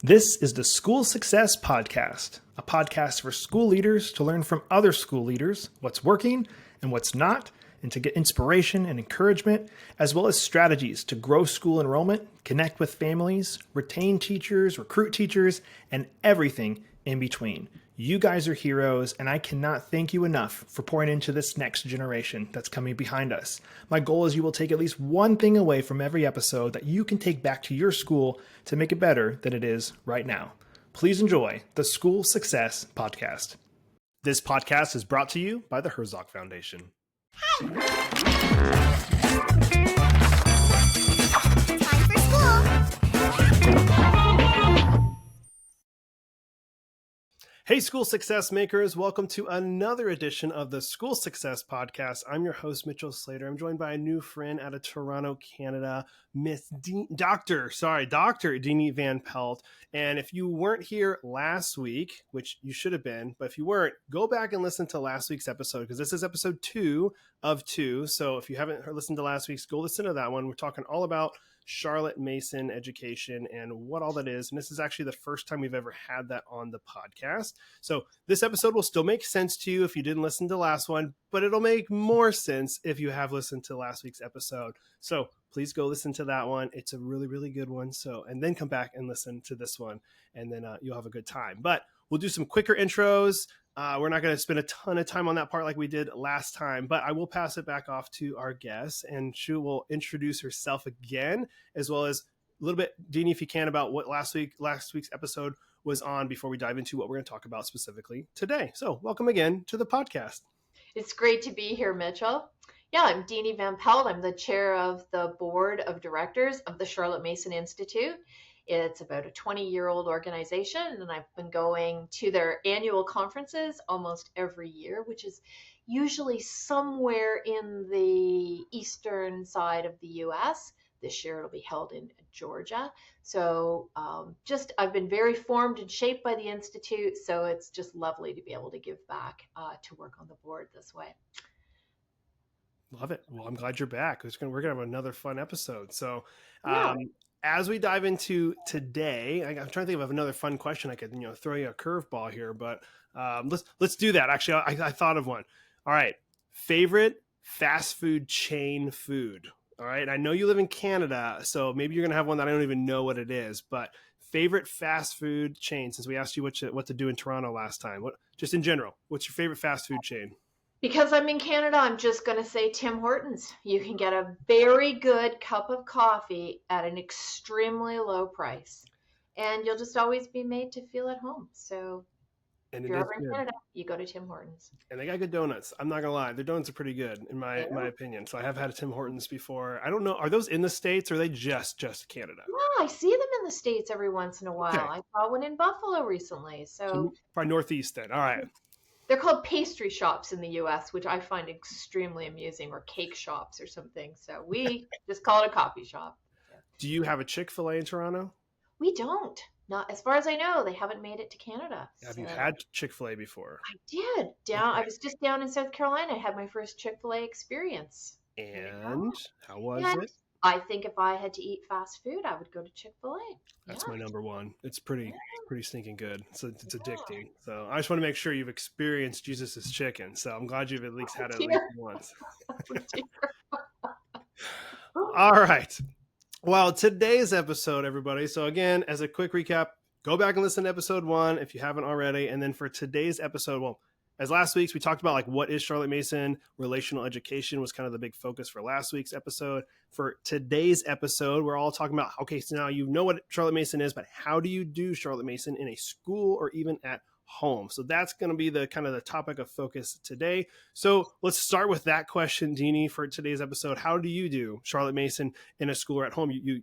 This is the School Success Podcast, a podcast for school leaders to learn from other school leaders what's working and what's not, and to get inspiration and encouragement, as well as strategies to grow school enrollment, connect with families, retain teachers, recruit teachers, and everything in between. You guys are heroes, and I cannot thank you enough for pouring into this next generation that's coming behind us. My goal is you will take at least one thing away from every episode that you can take back to your school to make it better than it is right now. Please enjoy the School Success Podcast. This podcast is brought to you by the Herzog Foundation. Time for school. Hey, School Success Makers. Welcome to another edition of the School Success Podcast. I'm your host, Mitchell Slater. I'm joined by a new friend out of Toronto, Canada, Dr. Deanie Van Pelt. And if you weren't here last week, which you should have been, but if you weren't, go back and listen to last week's episode, because this is episode 2 of 2. So if you haven't listened to last week's, go listen to that one. We're talking all about Charlotte Mason education and what all that is. And this is actually the first time we've ever had that on the podcast. So this episode will still make sense to you if you didn't listen to the last one, but it'll make more sense if you have listened to last week's episode. So please go listen to that one. It's a really, really good one. So, and then come back and listen to this one, and then you'll have a good time. But we'll do some quicker intros. We're not going to spend a ton of time on that part like we did last time, but I will pass it back off to our guest, and she will introduce herself again, as well as a little bit, Deanie, if you can, about what last week's episode was on before we dive into what we're going to talk about specifically today. So welcome again to the podcast. It's great to be here, Mitchell. Yeah, I'm Deanie Van Pelt. I'm the chair of the board of directors of the Charlotte Mason Institute. It's about a 20-year-old organization, and I've been going to their annual conferences almost every year, which is usually somewhere in the eastern side of the U.S. This year it'll be held in Georgia. So I've been very formed and shaped by the Institute, so it's just lovely to be able to give back to work on the board this way. Love it. Well, I'm glad you're back. We're going to have another fun episode. So Yeah. As we dive into today, I'm trying to think of another fun question. I could, throw you a curveball here, but let's do that. Actually, I thought of one. All right. Favorite fast food chain food. All right. I know you live in Canada, so maybe you're going to have one that I don't even know what it is, but favorite fast food chain, since we asked you what to do in Toronto last time, just in general, what's your favorite fast food chain? Because I'm in Canada, I'm just going to say Tim Hortons. You can get a very good cup of coffee at an extremely low price, and you'll just always be made to feel at home. So if you're ever in Canada, you go to Tim Hortons. And they got good donuts. I'm not going to lie. Their donuts are pretty good, in my opinion. So I have had a Tim Hortons before. I don't know. Are those in the States, or are they just Canada? Yeah, I see them in the States every once in a while. Okay. I saw one in Buffalo recently. So probably Northeast then. All right. They're called pastry shops in the U.S., which I find extremely amusing, or cake shops or something. So we just call it a coffee shop. Do you have a Chick-fil-A in Toronto? We don't. Not as far as I know. They haven't made it to Canada. Have you had Chick-fil-A before? I did. I was just down in South Carolina. I had my first Chick-fil-A experience. And how was it? I think if I had to eat fast food, I would go to Chick-fil-A. That's my number one. It's pretty stinking good. So it's addicting. So I just want to make sure you've experienced Jesus's chicken. So I'm glad you've at least had it at least once. All right. Well, today's episode, everybody. So again, as a quick recap, go back and listen to episode 1 if you haven't already. And then for today's episode, well, as last week's, we talked about what is Charlotte Mason. Relational education was kind of the big focus for last week's episode. For today's episode, we're all talking about, okay, so now you know what Charlotte Mason is, but how do you do Charlotte Mason in a school or even at home? So that's going to be the kind of the topic of focus today. So let's start with that question, Deanie, for today's episode. How do you do Charlotte Mason in a school or at home? You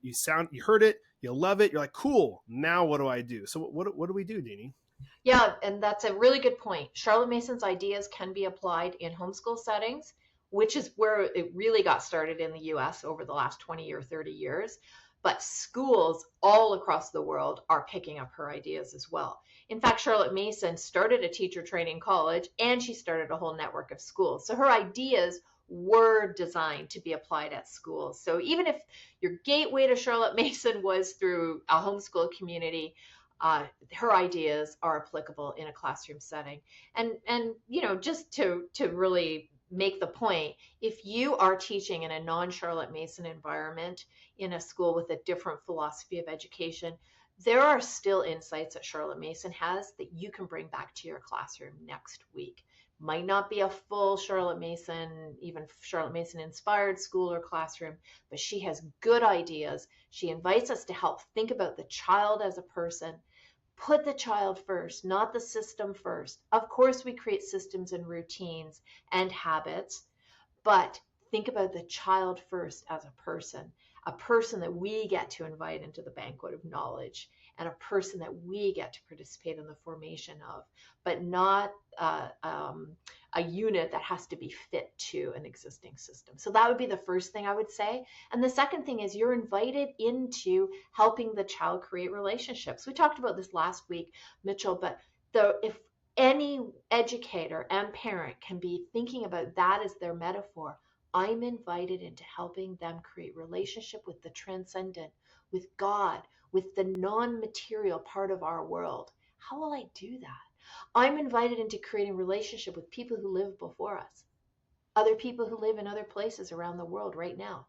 heard it, you love it, you're like, cool, now what do I do? So what do we do, Deanie? Yeah, and that's a really good point. Charlotte Mason's ideas can be applied in homeschool settings, which is where it really got started in the U.S. over the last 20 or 30 years. But schools all across the world are picking up her ideas as well. In fact, Charlotte Mason started a teacher training college, and she started a whole network of schools. So her ideas were designed to be applied at schools. So even if your gateway to Charlotte Mason was through a homeschool community, her ideas are applicable in a classroom setting. And just to really make the point, if you are teaching in a non-Charlotte Mason environment in a school with a different philosophy of education, there are still insights that Charlotte Mason has that you can bring back to your classroom next week. Might not be a full Charlotte Mason, even Charlotte Mason inspired school or classroom, but she has good ideas. She invites us to help think about the child as a person. Put the child first, not the system first. Of course, we create systems and routines and habits, but think about the child first as a person that we get to invite into the banquet of knowledge, and a person that we get to participate in the formation of, but not a unit that has to be fit to an existing system. So that would be the first thing I would say. And the second thing is you're invited into helping the child create relationships. We talked about this last week, Mitchell, but if any educator and parent can be thinking about that as their metaphor, I'm invited into helping them create relationship with the transcendent, with God, with the non-material part of our world. How will I do that? I'm invited into creating relationship with people who live before us, other people who live in other places around the world right now,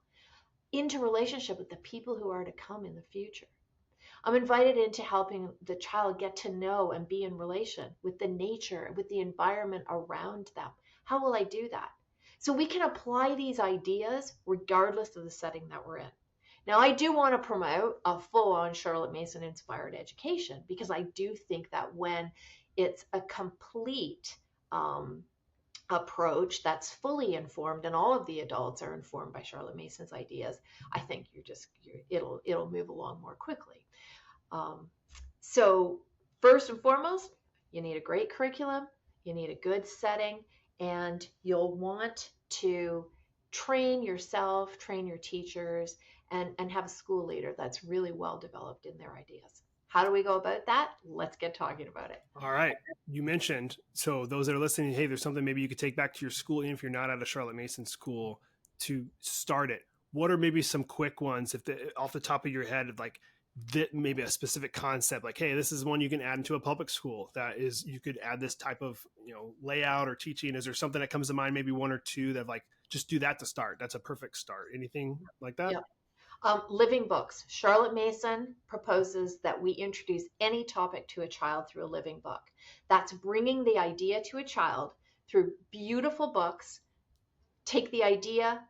into relationship with the people who are to come in the future. I'm invited into helping the child get to know and be in relation with the nature, with the environment around them. How will I do that? So we can apply these ideas regardless of the setting that we're in. Now, I do want to promote a full-on Charlotte Mason inspired education, because I do think that when it's a complete approach that's fully informed and all of the adults are informed by Charlotte Mason's ideas, I think it'll move along more quickly. So first and foremost, you need a great curriculum, you need a good setting, and you'll want to train yourself, train your teachers, and have a school leader that's really well developed in their ideas. How do we go about that? Let's get talking about it. All right. You mentioned, so those that are listening, hey, there's something maybe you could take back to your school, even if you're not at a Charlotte Mason school, to start it. What are maybe some quick ones, off the top of your head, like that maybe a specific concept, like, hey, this is one you can add into a public school, that is, you could add this type of, layout or teaching. Is there something that comes to mind, maybe one or two that like, just do that to start? That's a perfect start. Anything like that? Yeah. Living books. Charlotte Mason proposes that we introduce any topic to a child through a living book. That's bringing the idea to a child through beautiful books. Take the idea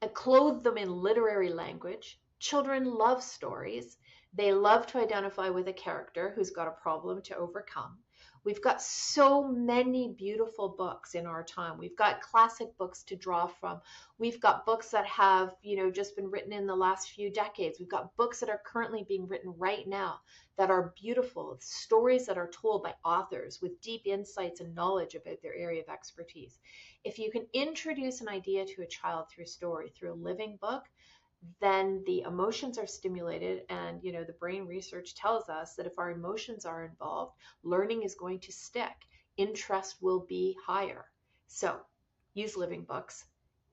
and clothe them in literary language. Children love stories. They love to identify with a character who's got a problem to overcome. We've got so many beautiful books in our time. We've got classic books to draw from. We've got books that have, just been written in the last few decades. We've got books that are currently being written right now that are beautiful, stories that are told by authors with deep insights and knowledge about their area of expertise. If you can introduce an idea to a child through a story, through a living book, then the emotions are stimulated. And, the brain research tells us that if our emotions are involved, learning is going to stick. Interest will be higher. So use living books.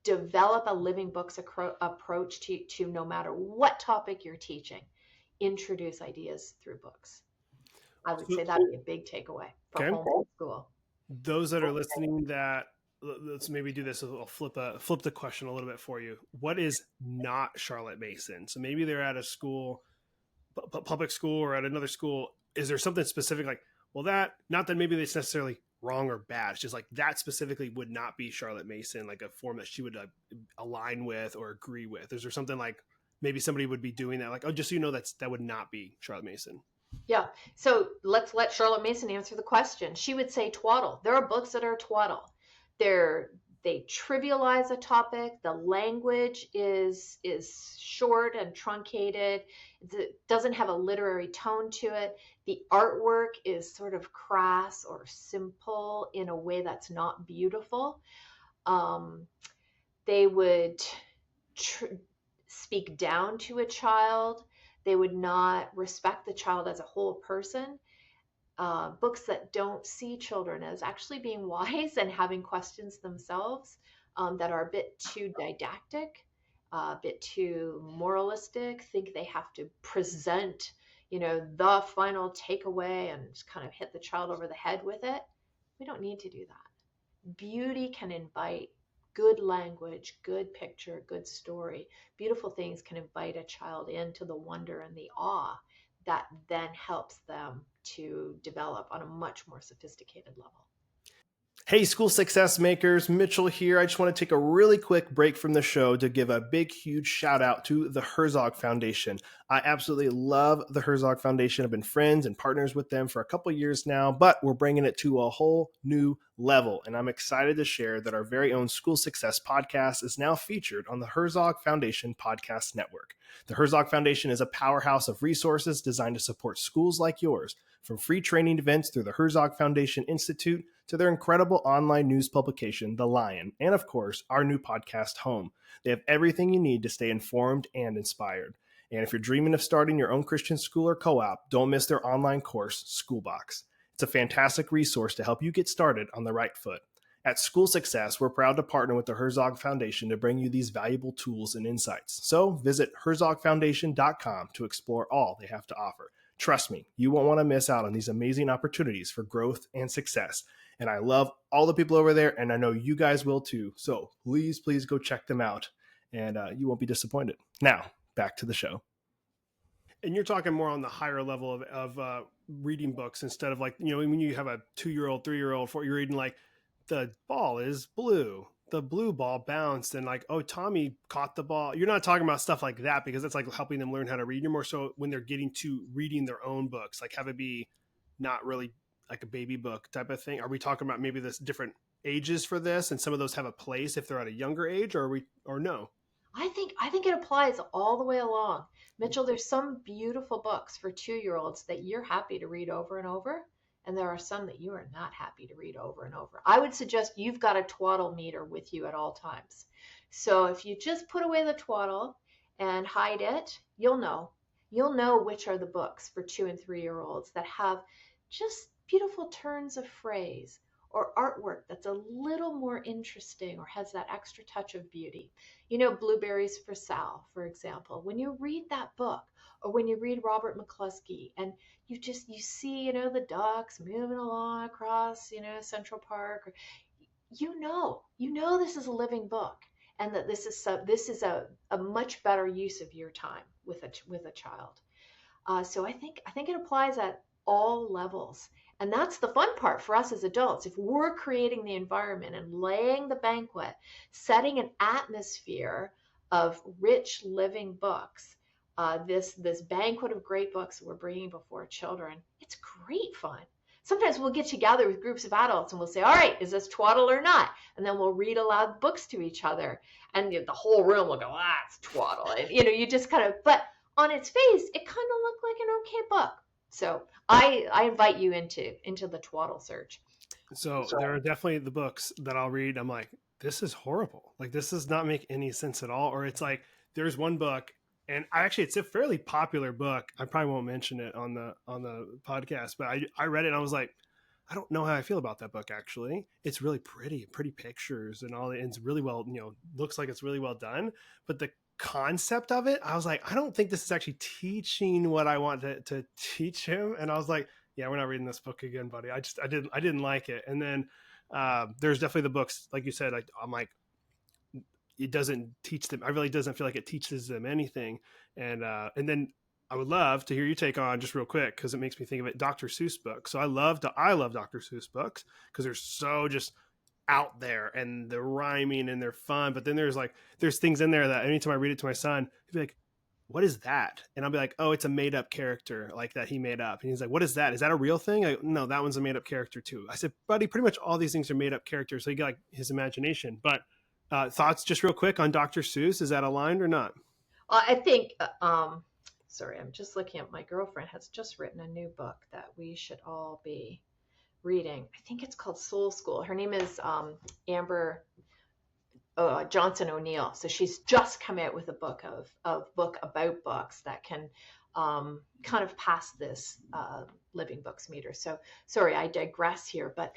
Develop a living books approach to no matter what topic you're teaching. Introduce ideas through books. I would say that would be a big takeaway for homeschool. Those that are listening, let's maybe do this. I'll flip the question a little bit for you. What is not Charlotte Mason? So maybe they're at a school, public school, or at another school. Is there something specific, like, well, not that maybe it's necessarily wrong or bad. It's just like that specifically would not be Charlotte Mason, like a form that she would align with or agree with. Is there something like maybe somebody would be doing that, like, oh, just so you know, that would not be Charlotte Mason? Yeah. So let's let Charlotte Mason answer the question. She would say twaddle. There are books that are twaddle. They trivialize a topic. The language is short and truncated. It doesn't have a literary tone to it. The artwork is sort of crass or simple in a way that's not beautiful. They would speak down to a child. They would not respect the child as a whole person. Books that don't see children as actually being wise and having questions themselves, that are a bit too didactic, a bit too moralistic, think they have to present, the final takeaway and just kind of hit the child over the head with it. We don't need to do that. Beauty can invite good language, good picture, good story. Beautiful things can invite a child into the wonder and the awe that then helps them to develop on a much more sophisticated level. Hey, school success makers, Mitchell here. I just want to take a really quick break from the show to give a big, huge shout out to the Herzog Foundation. I absolutely love the Herzog Foundation. I've been friends and partners with them for a couple years now, but we're bringing it to a whole new level. And I'm excited to share that our very own School Success podcast is now featured on the Herzog Foundation Podcast Network. The Herzog Foundation is a powerhouse of resources designed to support schools like yours, from free training events through the Herzog Foundation Institute to their incredible online news publication, The Lion, and of course, our new podcast, Home. They have everything you need to stay informed and inspired. And if you're dreaming of starting your own Christian school or co-op, don't miss their online course, Schoolbox. It's a fantastic resource to help you get started on the right foot. At School Success, we're proud to partner with the Herzog Foundation to bring you these valuable tools and insights. So visit herzogfoundation.com to explore all they have to offer. Trust me, you won't want to miss out on these amazing opportunities for growth and success. And I love all the people over there, and I know you guys will too. So please go check them out, and you won't be disappointed. Now, back to the show. And you're talking more on the higher level of reading books instead of like, when you have a 2-year-old, 3-year-old, 4, you're reading like, the ball is blue. The blue ball bounced and like, oh, Tommy caught the ball. You're not talking about stuff like that because it's like helping them learn how to read. You're more so when they're getting to reading their own books, like have it be not really like a baby book type of thing. Are we talking about maybe this different ages for this, and some of those have a place if they're at a younger age, or no? I think it applies all the way along. Mitchell, there's some beautiful books for 2-year-olds that you're happy to read over and over. And there are some that you are not happy to read over and over. I would suggest you've got a twaddle meter with you at all times. So if you just put away the twaddle and hide it, you'll know which are the books for 2- and 3-year-olds that have just beautiful turns of phrase or artwork that's a little more interesting or has that extra touch of beauty. Blueberries for Sal, for example. When you read that book, or when you read Robert McCluskey and you see, the ducks moving along across, Central Park, this is a living book, and that this is a much better use of your time with a child. So I think it applies at all levels. And that's the fun part for us as adults. If we're creating the environment and laying the banquet, setting an atmosphere of rich living books, this banquet of great books that we're bringing before children, it's great fun. Sometimes we'll get together with groups of adults and we'll say, all right, is this twaddle or not? And then we'll read aloud books to each other. And the whole room will go, it's twaddle. And, you just kind of, but on its face, it kind of looked like an okay book. So I invite you into the twaddle search. So there are definitely the books that I'll read. I'm like, this is horrible. Like, this does not make any sense at all. Or it's like, there's one book, and it's a fairly popular book. I probably won't mention it on the podcast, but I read it and I was like, I don't know how I feel about that book. Actually, it's really pretty pictures and all. And it's really well, looks like it's really well done. But the concept of it, I was like, I don't think this is actually teaching what I want to teach him. And I was like, yeah, we're not reading this book again, buddy. I didn't like it. And then there's definitely the books, like you said, I'm like, it doesn't teach them. I really doesn't feel like it teaches them anything. And then I would love to hear your take on, just real quick, because it makes me think of it, Dr. Seuss books. So I love Dr. Seuss books because they're so just out there and they're rhyming and they're fun. But then there's things in there that anytime I read it to my son, he'd be like, what is that? And I'll be like, oh, it's a made up character like that he made up. And he's like, what is that? Is that a real thing? No, that one's a made up character too. I said, buddy, pretty much all these things are made up characters. So you got like his imagination. But thoughts just real quick on Dr. Seuss. Is that aligned or not? I think, sorry, I'm just looking at, my girlfriend has just written a new book that we should all be reading. I think it's called Soul School. Her name is Amber Johnson O'Neill. So she's just come out with a book book about books that can kind of pass this living books meter. So sorry, I digress here, but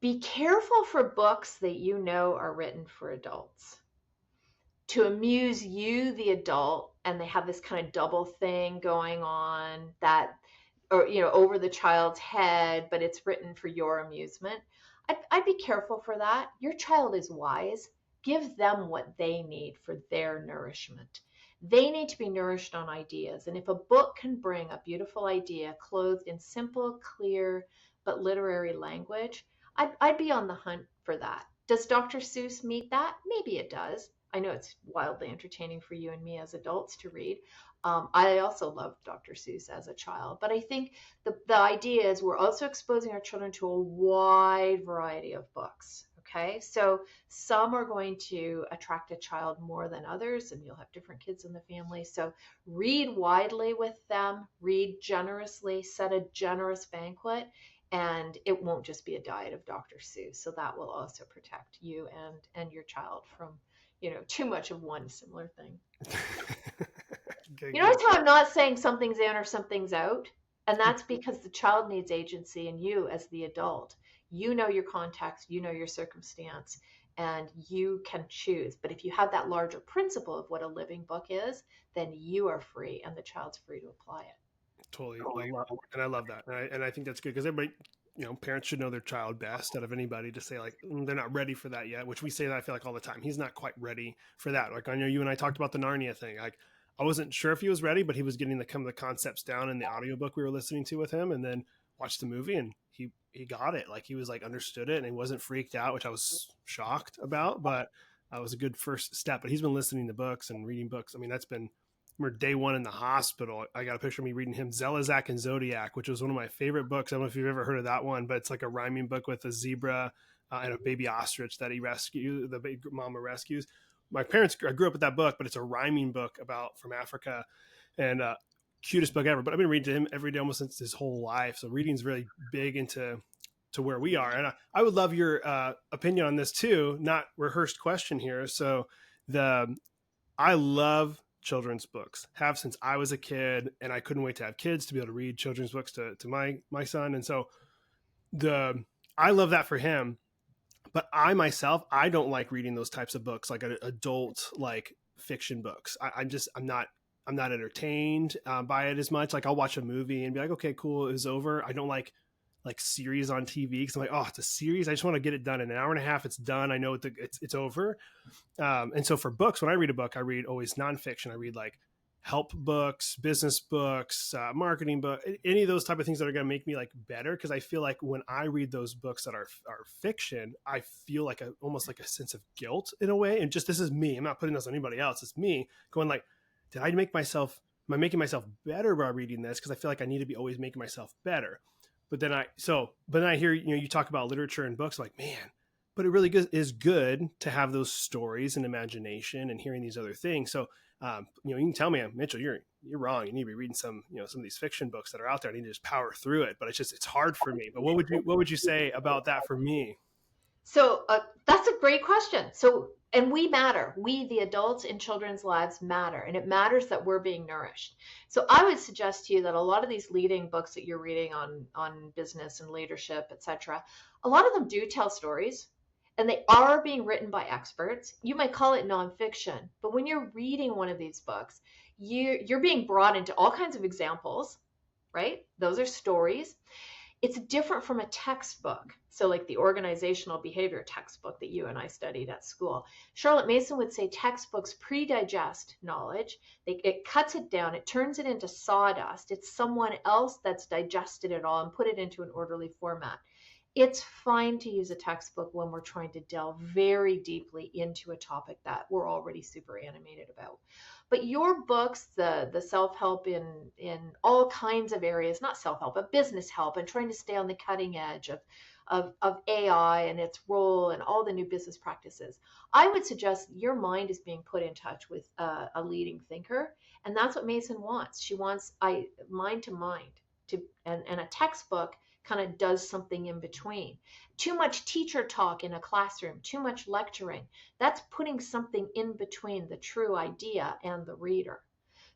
be careful for books that are written for adults to amuse you, the adult, and they have this kind of double thing going on that, or over the child's head, but it's written for your amusement. I'd be careful for that. Your child is wise. Give them what they need for their nourishment. They need to be nourished on ideas. And if a book can bring a beautiful idea clothed in simple, clear, but literary language, I'd be on the hunt for that. Does Dr. Seuss meet that? Maybe it does. I know it's wildly entertaining for you and me as adults to read. I also loved Dr. Seuss as a child, but I think the idea is we're also exposing our children to a wide variety of books. Okay, so some are going to attract a child more than others, and you'll have different kids in the family. So read widely with them, read generously, set a generous banquet, and it won't just be a diet of Dr. Seuss. So that will also protect you and your child from too much of one similar thing. Okay, You notice how I'm not saying something's in or something's out? And that's because the child needs agency, and you as the adult, you know your context, you know your circumstance, and you can choose. But if you have that larger principle of what a living book is, then you are free and the child's free to apply it. Totally. I love that. And I think that's good because everybody, parents should know their child best out of anybody to say like, they're not ready for that yet, which we say that I feel like all the time. He's not quite ready for that. Like I know you and I talked about the Narnia thing. Like I wasn't sure if he was ready, but he was getting the concepts down in the audiobook we were listening to with him, and then watched the movie and he got it. Like he was like understood it and he wasn't freaked out, which I was shocked about, but that was a good first step. But he's been listening to books and reading books. I mean, that's been, remember day one in the hospital, I got a picture of me reading him 𝒂𝒂𝒏 and 𝒂𝒐𝒏, which was one of my favorite books. I don't know if you've ever heard of that one, but it's like a rhyming book with a zebra and a baby ostrich that the baby mama rescues. I grew up with that book, but it's a rhyming book from Africa, and cutest book ever. But I've been reading to him every day almost since his whole life. So reading's really big into where we are. And I would love your opinion on this too, not rehearsed question here. So I love children's books, have since I was a kid, and I couldn't wait to have kids to be able to read children's books to my son. And so I love that for him, but I myself, I don't like reading those types of books, like adult, like fiction books. I'm not entertained by it as much. Like I'll watch a movie and be like, okay, cool, it was over. I don't like series on TV because I'm like, oh, it's a series. I just want to get it done in an hour and a half. It's done. I know it's over. And so for books, when I read a book, I read always nonfiction. I read like help books, business books, marketing book, any of those type of things that are going to make me like better. Cause I feel like when I read those books that are fiction, I feel like almost like a sense of guilt in a way. And just, this is me. I'm not putting this on anybody else. It's me going like, am I making myself better by reading this? Cause I feel like I need to be always making myself better. But then I hear, you talk about literature and books, like, man, but it really is good to have those stories and imagination and hearing these other things. So, you can tell me, Mitchell, you're wrong. You need to be reading some of these fiction books that are out there. I need to just power through it, but it's hard for me. But what would you say about that for me? So that's a great question. And we matter. We, the adults in children's lives, matter. And it matters that we're being nourished. So I would suggest to you that a lot of these leading books that you're reading on business and leadership, etc., a lot of them do tell stories, and they are being written by experts. You might call it nonfiction, but when you're reading one of these books, you're being brought into all kinds of examples, right? Those are stories. It's different from a textbook. So like the organizational behavior textbook that you and I studied at school. Charlotte Mason would say textbooks pre-digest knowledge. It cuts it down. It turns it into sawdust. It's someone else that's digested it all and put it into an orderly format. It's fine to use a textbook when we're trying to delve very deeply into a topic that we're already super animated about. But your books, the self-help in all kinds of areas, not self-help, but business help, and trying to stay on the cutting edge of AI and its role and all the new business practices, I would suggest your mind is being put in touch with a leading thinker. And that's what Mason wants. She wants mind to mind, and a textbook kind of does something in between. Too much teacher talk in a classroom, too much lecturing, that's putting something in between the true idea and the reader.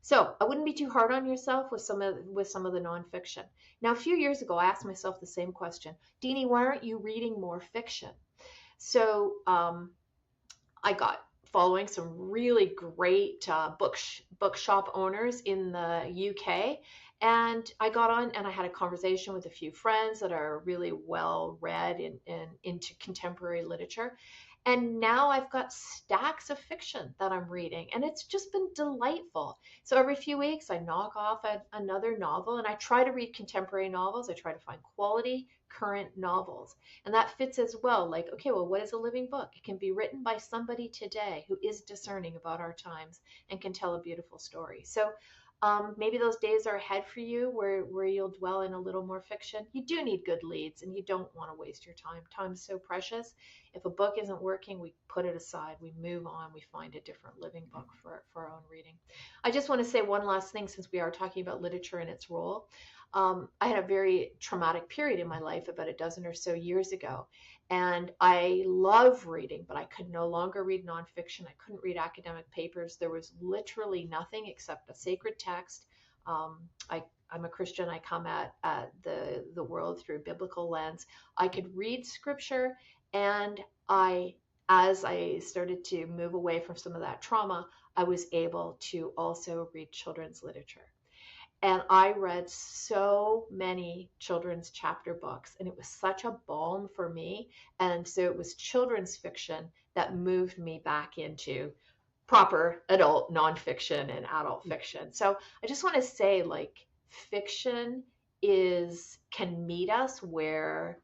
So I wouldn't be too hard on yourself with some of the nonfiction. Now, a few years ago, I asked myself the same question. Deanie, why aren't you reading more fiction? So I got following some really great bookshop owners in the UK. And I got on and I had a conversation with a few friends that are really well read into contemporary literature. And now I've got stacks of fiction that I'm reading, and it's just been delightful. So every few weeks, I knock off another novel, and I try to read contemporary novels. I try to find quality, current novels. And that fits as well. Like, okay, well, what is a living book? It can be written by somebody today who is discerning about our times and can tell a beautiful story. So maybe those days are ahead for you where you'll dwell in a little more fiction. You do need good leads, and you don't want to waste your time. Time's so precious. If a book isn't working, we put it aside. We move on. We find a different living book for our own reading. I just want to say one last thing, since we are talking about literature and its role. I had a very traumatic period in my life about a dozen or so years ago. And I love reading, but I could no longer read nonfiction. I couldn't read academic papers. There was literally nothing except a sacred text. I'm a Christian. I come at the world through a biblical lens. I could read scripture, and as I started to move away from some of that trauma, I was able to also read children's literature. And I read so many children's chapter books, and it was such a balm for me. And so it was children's fiction that moved me back into proper adult nonfiction and adult fiction. So I just want to say, like, fiction can meet us where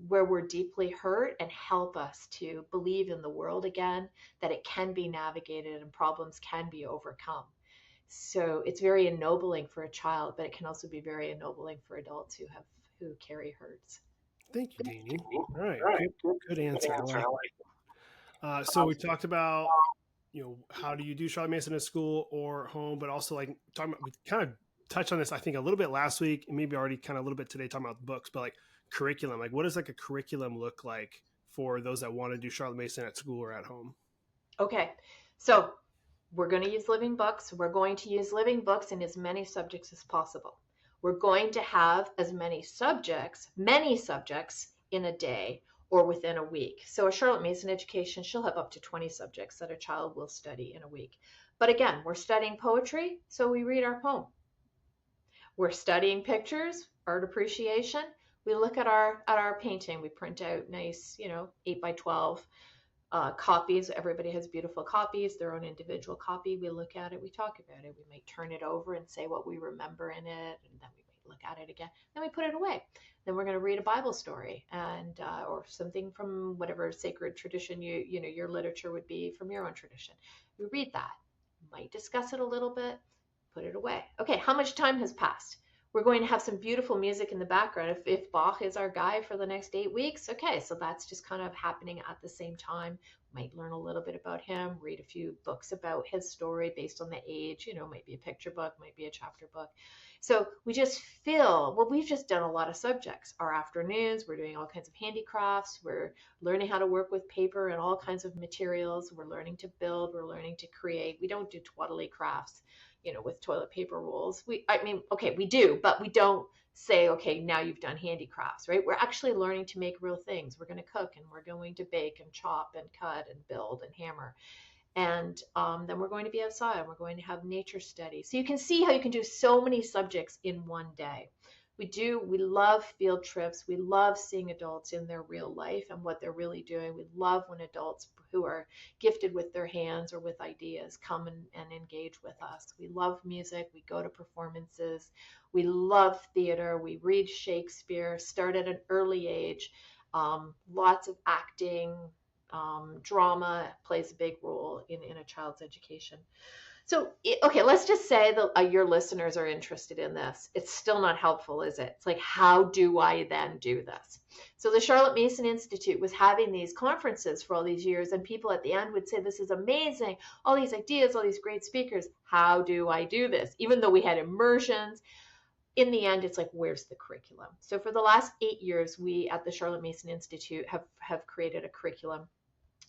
we're deeply hurt and help us to believe in the world again, that it can be navigated and problems can be overcome. So it's very ennobling for a child, but it can also be very ennobling for adults who carry hurts. Thank you, Deanie. All right, good answer. So we talked about, how do you do Charlotte Mason at school or home, but also like we kind of touched on this, I think, a little bit last week, and maybe already kind of a little bit today talking about books, but like curriculum, like what does like a curriculum look like for those that want to do Charlotte Mason at school or at home? Okay, so we're going to use living books. We're going to use living books in as many subjects as possible. We're going to have as many subjects in a day or within a week. So a Charlotte Mason education, she'll have up to 20 subjects that a child will study in a week. But again, we're studying poetry, so we read our poem. We're studying pictures, art appreciation. We look at our painting. We print out nice, 8x12 copies. Everybody has beautiful copies, their own individual copy. We look at it, we talk about it. We might turn it over and say what we remember in it, and then we might look at it again. Then we put it away. Then we're going to read a Bible story and or something from whatever sacred tradition your literature would be from your own tradition. We read that, might discuss it a little bit, put it away. Okay, how much time has passed? We're going to have some beautiful music in the background. If Bach is our guy for the next 8 weeks, okay, so that's just kind of happening at the same time. Might learn a little bit about him, read a few books about his story based on the age, might be a picture book, might be a chapter book. So we just we've just done a lot of subjects. Our afternoons, we're doing all kinds of handicrafts. We're learning how to work with paper and all kinds of materials. We're learning to build. We're learning to create. We don't do twaddly crafts, with toilet paper rolls. We do, but we don't say, okay, now you've done handicrafts, right? We're actually learning to make real things. We're going to cook, and we're going to bake and chop and cut and build and hammer. And then we're going to be outside, and we're going to have nature study. So you can see how you can do so many subjects in one day. We love field trips. We love seeing adults in their real life and what they're really doing. We love when adults who are gifted with their hands or with ideas come and engage with us. We love music. We go to performances. We love theater. We read Shakespeare, start at an early age. Lots of acting, drama plays a big role in a child's education. So, okay, let's just say that your listeners are interested in this. It's still not helpful, is it? It's like, how do I then do this? So the Charlotte Mason Institute was having these conferences for all these years, and people at the end would say, this is amazing, all these ideas, all these great speakers. How do I do this? Even though we had immersions, in the end, it's like, where's the curriculum? So for the last 8 years, we at the Charlotte Mason Institute have created a curriculum.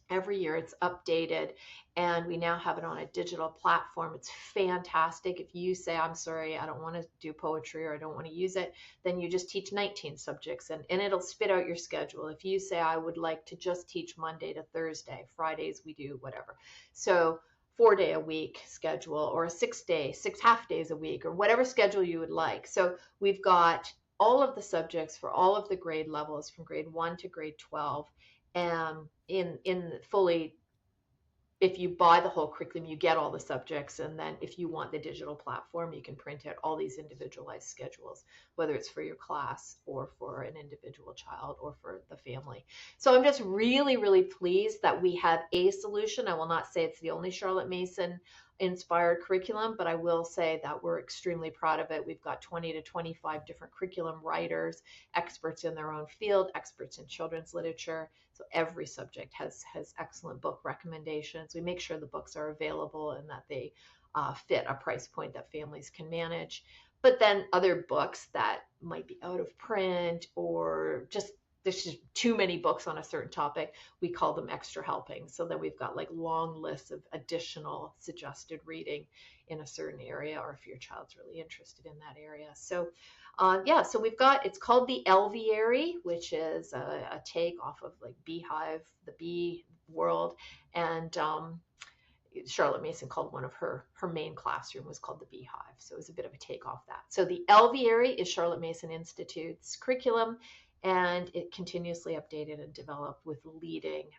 Every year it's updated, and we now have it on a digital platform. It's fantastic. If you say, I'm sorry, I don't want to do poetry or I don't want to use it, then you just teach 19 subjects and it'll spit out your schedule. If you say, I would like to just teach Monday to Thursday, Fridays we do whatever. So 4-day a week schedule, or a 6-day, 6 half days a week, or whatever schedule you would like. So we've got all of the subjects for all of the grade levels from grade 1 to grade 12. In fully, if you buy the whole curriculum, you get all the subjects. And then if you want the digital platform, you can print out all these individualized schedules, whether it's for your class or for an individual child or for the family. So I'm just really, really pleased that we have a solution. I will not say it's the only Charlotte Mason inspired curriculum, but I will say that we're extremely proud of it. We've got 20 to 25 different curriculum writers, experts in their own field, experts in children's literature. So every subject has excellent book recommendations. We make sure the books are available and that they fit a price point that families can manage. But then other books that might be out of print, or just there's just too many books on a certain topic, we call them extra helping. So then we've got like long lists of additional suggested reading in a certain area, or if your child's really interested in that area. So so we've got, it's called the 𝒓𝒊𝒈𝒂𝒏, which is a take off of like beehive, the bee world. And Charlotte Mason called one of her main classroom was called the Beehive. So it was a bit of a take off that. So the 𝒓𝒊𝒈𝒂𝒏 is Charlotte Mason Institute's curriculum, and it continuously updated and developed with leading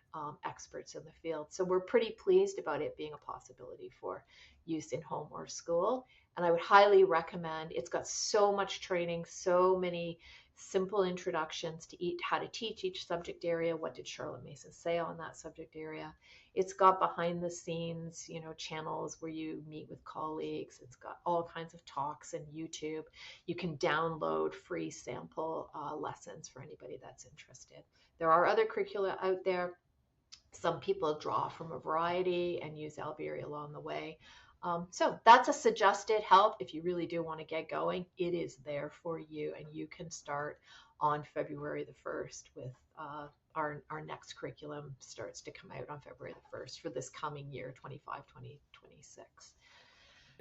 experts in the field. So we're pretty pleased about it being a possibility for use in home or school. And I would highly recommend, it's got so much training, so many simple introductions to how to teach each subject area. What did Charlotte Mason say on that subject area? It's got behind the scenes, channels where you meet with colleagues. It's got all kinds of talks and YouTube. You can download free sample lessons for anybody that's interested. There are other curricula out there. Some people draw from a variety and use 𝒓𝒊𝒈𝒂𝒏 along the way. So that's a suggested help. If you really do want to get going, it is there for you, and you can start on February the 1st with our next curriculum starts to come out on February the 1st for this coming year, 25-26.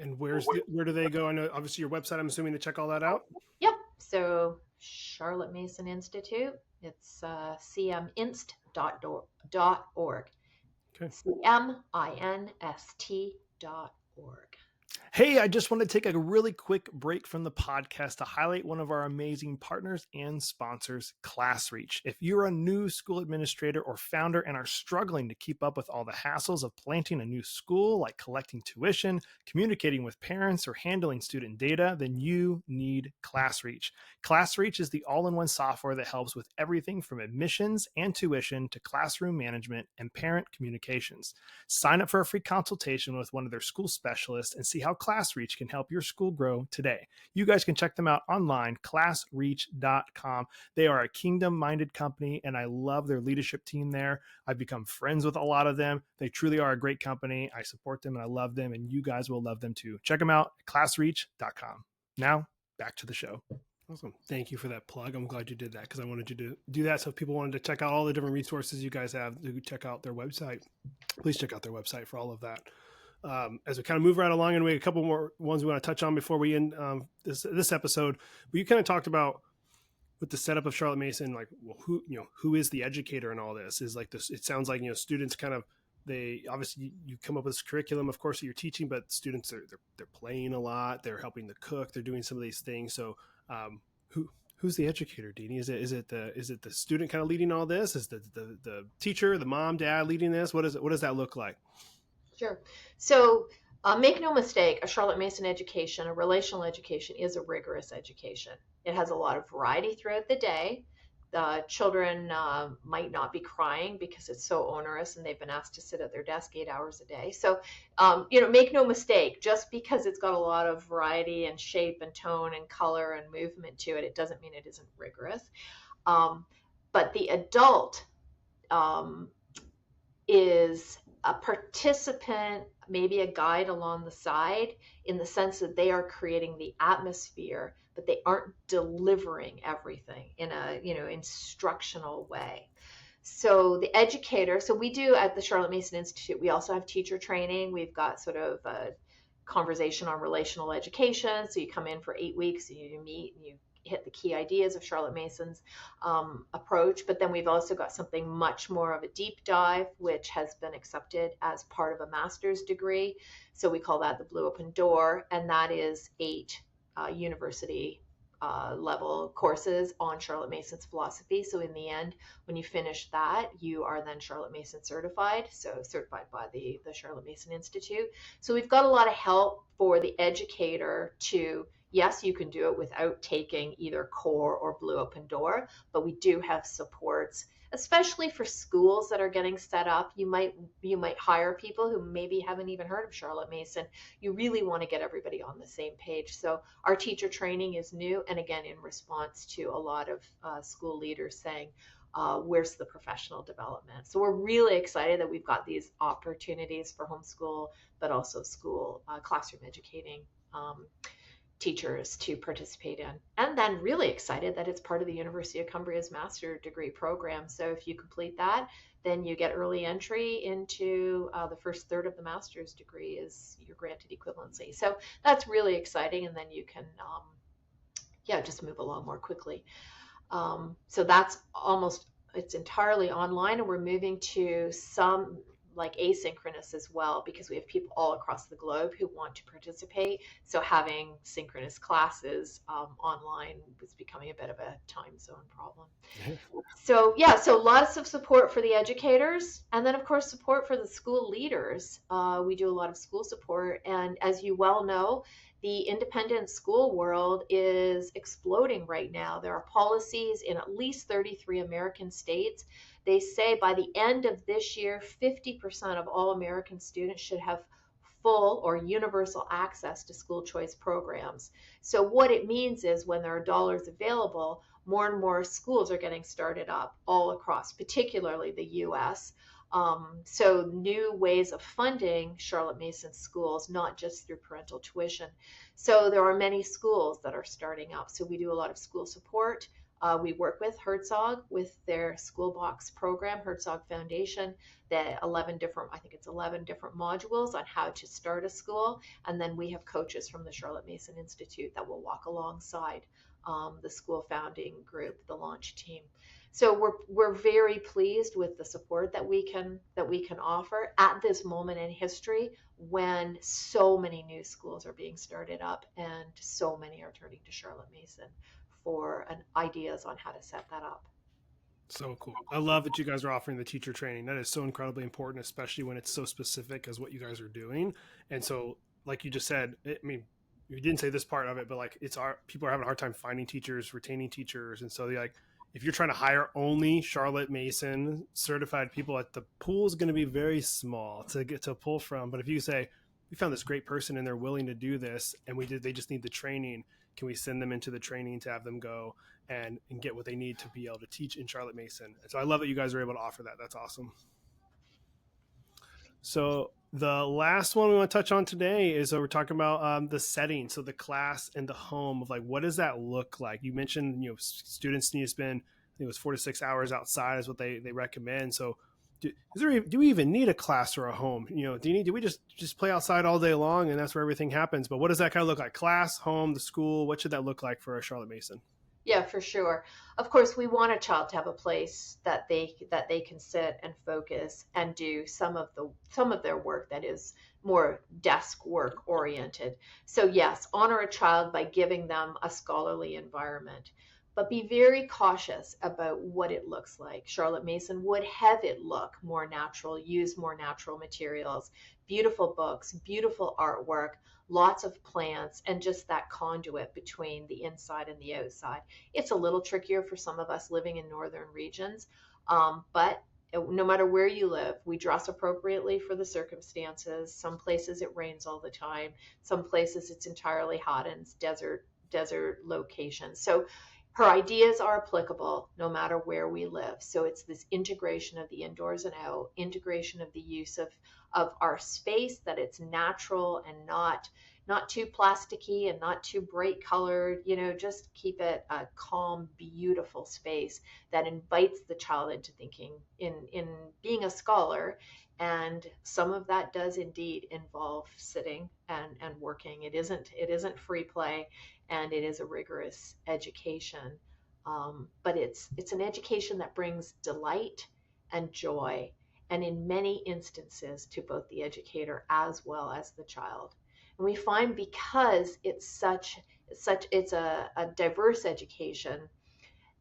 And where do they go? I know obviously your website, I'm assuming, to check all that out. Yep. So Charlotte Mason Institute, it's cminst.org. Okay. cminst.org. Hey, I just want to take a really quick break from the podcast to highlight one of our amazing partners and sponsors, ClassReach. If you're a new school administrator or founder and are struggling to keep up with all the hassles of planting a new school, like collecting tuition, communicating with parents, or handling student data, then you need ClassReach. ClassReach is the all-in-one software that helps with everything from admissions and tuition to classroom management and parent communications. Sign up for a free consultation with one of their school specialists and see how ClassReach can help your school grow today. You guys can check them out online, classreach.com. They are a kingdom-minded company, and I love their leadership team there. I've become friends with a lot of them. They truly are a great company. I support them, and I love them, and you guys will love them too. Check them out at classreach.com. Now, back to the show. Awesome. Thank you for that plug. I'm glad you did that because I wanted you to do that. So if people wanted to check out all the different resources you guys have, to check out their website, please check out their website for all of that. As we kind of move right along, and we have a couple more ones we want to touch on before we end this episode. But you kind of talked about with the setup of Charlotte Mason, like, well, who is the educator in all this? Is like this? It sounds like students kind of, they obviously, you come up with this curriculum, of course, that you're teaching, but students they're playing a lot, they're helping to cook, they're doing some of these things. So who's the educator, Deanie? Is it the student kind of leading all this? Is the teacher, the mom, dad leading this? What does that look like? Sure. So make no mistake, a Charlotte Mason education, a relational education, is a rigorous education. It has a lot of variety throughout the day. The children might not be crying because it's so onerous and they've been asked to sit at their desk 8 hours a day. So, make no mistake, just because it's got a lot of variety and shape and tone and color and movement to it, it doesn't mean it isn't rigorous. But the adult is a participant, maybe a guide along the side, in the sense that they are creating the atmosphere, but they aren't delivering everything in a instructional way. So the educator, so we do at the Charlotte Mason Institute, we also have teacher training. We've got sort of a conversation on relational education. So you come in for 8 weeks and you meet and you hit the key ideas of Charlotte Mason's approach. But then we've also got something much more of a deep dive, which has been accepted as part of a master's degree. So we call that the Blue Open Door, and that is 8 university level courses on Charlotte Mason's philosophy. So in the end, when you finish that, you are then Charlotte Mason certified, so certified by the Charlotte Mason Institute. So we've got a lot of help for the educator to, yes, you can do it without taking either core or Blue Open Door, but we do have supports, especially for schools that are getting set up. You might hire people who maybe haven't even heard of Charlotte Mason. You really want to get everybody on the same page. So our teacher training is new, and again, in response to a lot of school leaders saying, where's the professional development? So we're really excited that we've got these opportunities for homeschool, but also school classroom educating teachers to participate in. And then really excited that it's part of the University of Cumbria's master degree program. So if you complete that, then you get early entry into the first third of the master's degree is your granted equivalency. So that's really exciting. And then you can, just move along more quickly. So that's it's entirely online, and we're moving to some like asynchronous as well, because we have people all across the globe who want to participate. So having synchronous classes online was becoming a bit of a time zone problem. So lots of support for the educators, and then of course support for the school leaders. We do a lot of school support, and as you well know, the independent school world is exploding right now. There are policies in at least 33 American states. They say by the end of this year, 50% of all American students should have full or universal access to school choice programs. So what it means is when there are dollars available, more and more schools are getting started up all across, particularly the U.S. So new ways of funding Charlotte Mason schools, not just through parental tuition. So there are many schools that are starting up. So we do a lot of school support. We work with Herzog with their school box program, Herzog Foundation, the 11 different modules on how to start a school. And then we have coaches from the Charlotte Mason Institute that will walk alongside the school founding group, the launch team. So we're very pleased with the support that we can offer at this moment in history when so many new schools are being started up and so many are turning to Charlotte Mason for ideas on how to set that up. So cool. I love that you guys are offering the teacher training. That is so incredibly important, especially when it's so specific as what you guys are doing. And so, like you just said, I mean, you didn't say this part of it, but like people are having a hard time finding teachers, retaining teachers. And so they're like, if you're trying to hire only Charlotte Mason certified people, the pool is going to be very small to get to pull from. But if you say, we found this great person and they're willing to do this, and they just need the training, can we send them into the training to have them go and get what they need to be able to teach in Charlotte Mason? And so I love that you guys are able to offer that. That's awesome. So the last one we want to touch on today is we're talking about the setting. So the class and the home of like, what does that look like? You mentioned, students need to spend, I think it was 4 to 6 hours outside is what they recommend. So do we even need a class or a home? Do we just play outside all day long and that's where everything happens? But what does that kind of look like? Class, home, the school, what should that look like for a Charlotte Mason? Yeah, for sure. Of course, we want a child to have a place that they can sit and focus and do some of their work that is more desk work oriented. So yes, honor a child by giving them a scholarly environment, but be very cautious about what it looks like. Charlotte Mason would have it look more natural, use more natural materials, beautiful books, beautiful artwork, lots of plants, and just that conduit between the inside and the outside. It's a little trickier for some of us living in northern regions, but no matter where you live, we dress appropriately for the circumstances. Some places it rains all the time. Some places it's entirely hot and it's desert locations. So her ideas are applicable no matter where we live. So it's this integration of the indoors and out, integration of the use of our space, that it's natural and not too plasticky and not too bright colored, just keep it a calm, beautiful space that invites the child into thinking in being a scholar. And some of that does indeed involve sitting and working. It isn't free play, and it is a rigorous education. But it's an education that brings delight and joy, and in many instances to both the educator as well as the child. And we find, because it's a diverse education,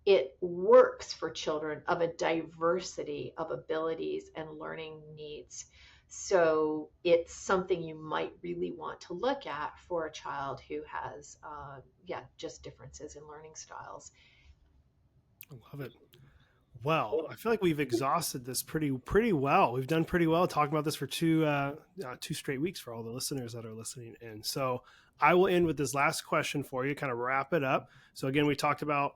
it works for children of a diversity of abilities and learning needs. So it's something you might really want to look at for a child who has, just differences in learning styles. I love it. Well, I feel like we've exhausted this pretty well. We've done pretty well talking about this for two straight weeks for all the listeners that are listening in. So I will end with this last question for you, kind of wrap it up. So again, we talked about,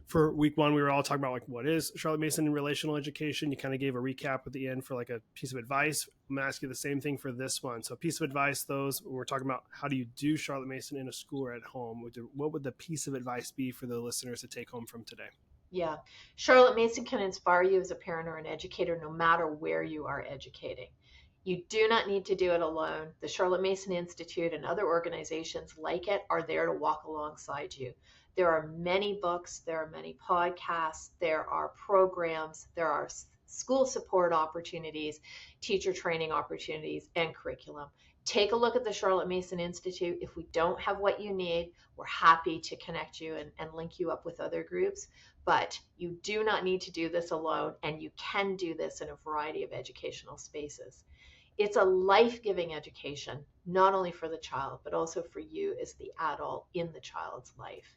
for week one, we were all talking about like, what is Charlotte Mason in relational education? You kind of gave a recap at the end for like a piece of advice. I'm going to ask you the same thing for this one. So a piece of advice, we're talking about how do you do Charlotte Mason in a school or at home? What would the piece of advice be for the listeners to take home from today? Yeah. Charlotte Mason can inspire you as a parent or an educator, no matter where you are educating. You do not need to do it alone. The Charlotte Mason Institute and other organizations like it are there to walk alongside you. There are many books, there are many podcasts, there are programs, there are school support opportunities, teacher training opportunities, and curriculum. Take a look at the Charlotte Mason Institute. If we don't have what you need, we're happy to connect you and link you up with other groups. But you do not need to do this alone, and you can do this in a variety of educational spaces. It's a life-giving education, not only for the child, but also for you as the adult in the child's life.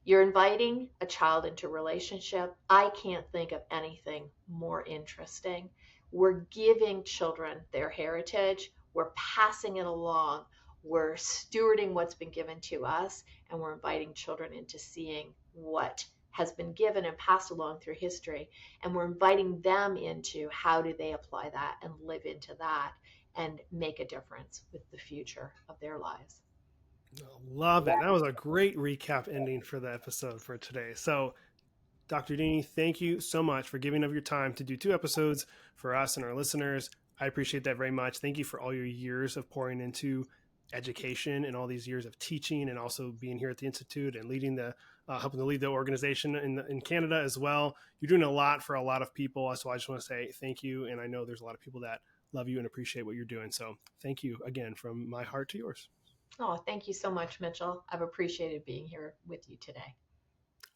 You're inviting a child into relationship. I can't think of anything more interesting. We're giving children their heritage. We're passing it along. We're stewarding what's been given to us, and we're inviting children into seeing what has been given and passed along through history. And we're inviting them into how do they apply that and live into that and make a difference with the future of their lives. Love it. That was a great recap ending for the episode for today. So Dr. Dini, thank you so much for giving up your time to do 2 episodes for us and our listeners. I appreciate that very much. Thank you for all your years of pouring into education and all these years of teaching, and also being here at the Institute and leading helping to lead the organization in Canada as well. You're doing a lot for a lot of people. So I just want to say thank you. And I know there's a lot of people that love you and appreciate what you're doing. So thank you again from my heart to yours. Oh, thank you so much, Mitchell. I've appreciated being here with you today.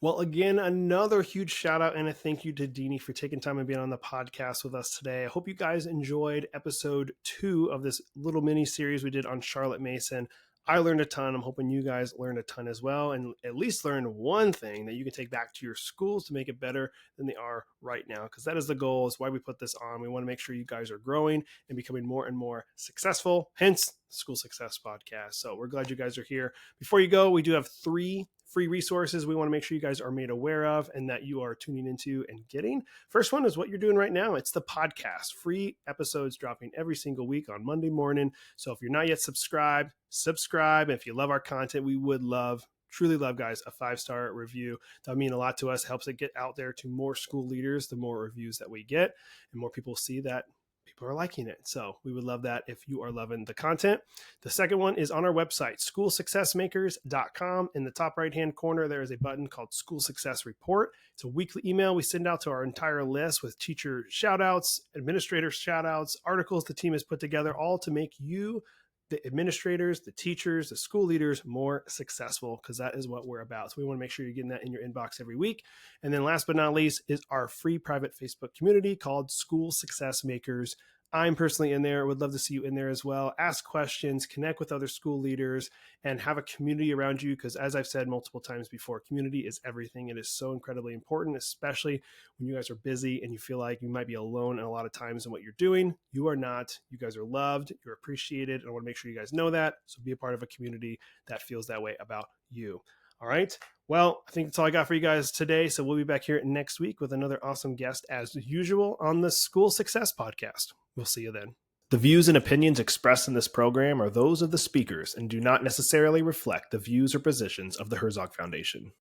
Well, again, another huge shout out and a thank you to Dini for taking time and being on the podcast with us today. I hope you guys enjoyed episode 2 of this little mini series we did on Charlotte Mason. I learned a ton. I'm hoping you guys learned a ton as well, and at least learned one thing that you can take back to your schools to make it better than they are right now, because that is the goal, is why we put this on. We want to make sure you guys are growing and becoming more and more successful, hence School Success Podcast. So we're glad you guys are here. Before you go, we do have 3 free resources we want to make sure you guys are made aware of and that you are tuning into and getting. First one is what you're doing right now. It's the podcast. Free episodes dropping every single week on Monday morning. So if you're not yet subscribed, subscribe. If you love our content, we would truly love, guys, a 5-star review. That would mean a lot to us. Helps it get out there to more school leaders, the more reviews that we get, and more people see that people are liking it. So we would love that if you are loving the content. The second one is on our website, schoolsuccessmakers.com. In the top right-hand corner, there is a button called School Success Report. It's a weekly email we send out to our entire list with teacher shout-outs, administrator shout-outs, articles the team has put together, all to make you, the administrators, the teachers, the school leaders, more successful, because that is what we're about. So we want to make sure you're getting that in your inbox every week. And then last but not least is our free private Facebook community called School Success Makers. I'm personally in there. Would love to see you in there as well. Ask questions, connect with other school leaders, and have a community around you, because as I've said multiple times before, community is everything. It is so incredibly important, especially when you guys are busy and you feel like you might be alone in a lot of times in what you're doing. You are not. You guys are loved. You're appreciated. And I want to make sure you guys know that. So be a part of a community that feels that way about you. All right. Well, I think that's all I got for you guys today. So we'll be back here next week with another awesome guest as usual on the School Success Podcast. We'll see you then. The views and opinions expressed in this program are those of the speakers and do not necessarily reflect the views or positions of the Herzog Foundation.